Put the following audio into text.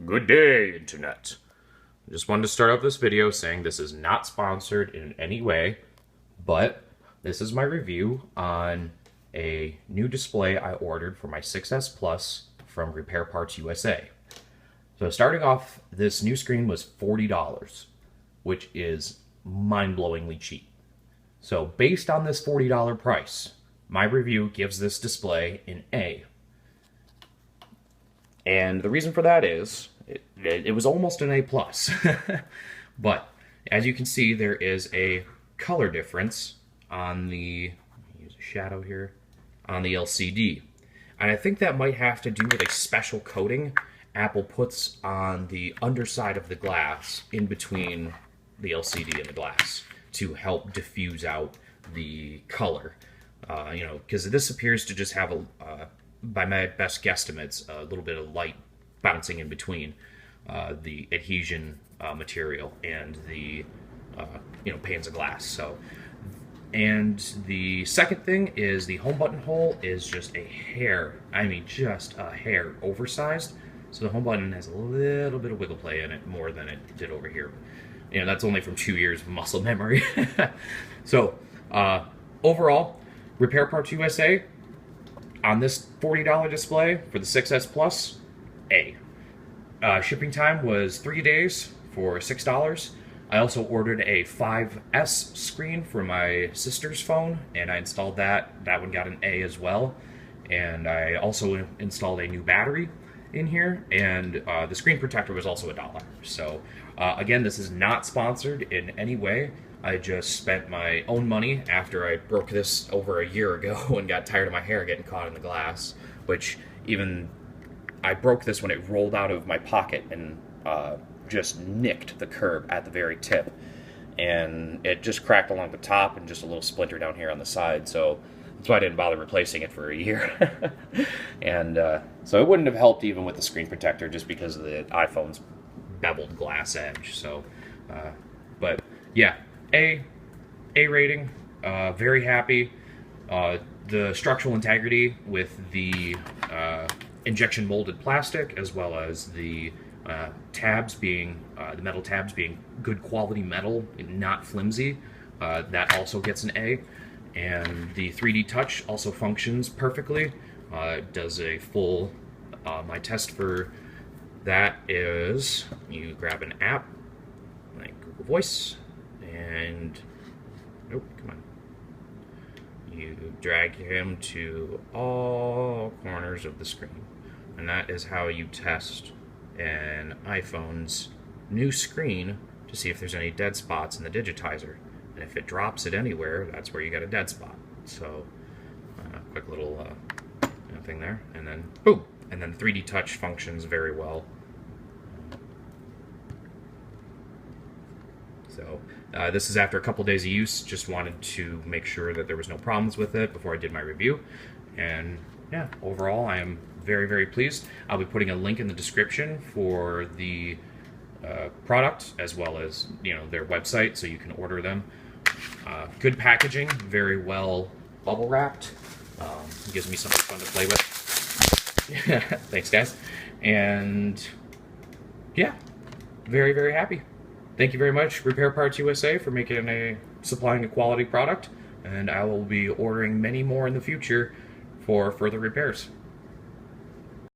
Good day, Internet. I just wanted to start off this video saying this is not sponsored in any way, but this is my review on a new display I ordered for my 6S Plus from Repair Parts USA. So starting off, this new screen was $40, which is mind-blowingly cheap. So based on this $40 price, my review gives this display an A. And the reason for that is, it was almost an A+. But, as you can see, there is a color difference on the, use a shadow here, on the LCD. And I think that might have to do with a special coating Apple puts on the underside of the glass in between the LCD and the glass to help diffuse out the color. Because this appears to just have by my best guesstimates, a little bit of light bouncing in between the adhesion material and the panes of glass. So, and the second thing is the home button hole is just a hair. I mean, just a hair oversized. So the home button has a little bit of wiggle play in it, more than it did over here. That's only from 2 years of muscle memory. So, overall, Repair Parts USA, on this $40 display for the 6S Plus, A. Shipping time was 3 days for $6. I also ordered a 5S screen for my sister's phone, and I installed that. That one got an A as well. And I also installed a new battery in here, and the screen protector was also $1. So, again, this is not sponsored in any way. I just spent my own money after I broke this over a year ago and got tired of my hair getting caught in the glass, which even I broke this when it rolled out of my pocket and just nicked the curb at the very tip. And it just cracked along the top and just a little splinter down here on the side, so that's why I didn't bother replacing it for a year. And so it wouldn't have helped even with the screen protector just because of the iPhone's beveled glass edge. So, but yeah. A rating, very happy. The structural integrity with the injection molded plastic, as well as the tabs being, the metal tabs being good quality metal and not flimsy, that also gets an A. And the 3D touch also functions perfectly. It does a full, my test for that is, you grab an app, like Google Voice, and nope, come on. You drag him to all corners of the screen, and that is how you test an iPhone's new screen to see if there's any dead spots in the digitizer. And if it drops it anywhere, that's where you got a dead spot. So, quick little thing there, and then boom, and then 3D touch functions very well. So this is after a couple days of use. Just wanted to make sure that there was no problems with it before I did my review. And yeah, overall I am very, very pleased. I'll be putting a link in the description for the product, as well as their website, so you can order them. Good packaging, very well bubble wrapped. Gives me something fun to play with. Thanks, guys. And yeah, very, very happy. Thank you very much, Repair Parts USA, for supplying a quality product, and I will be ordering many more in the future for further repairs.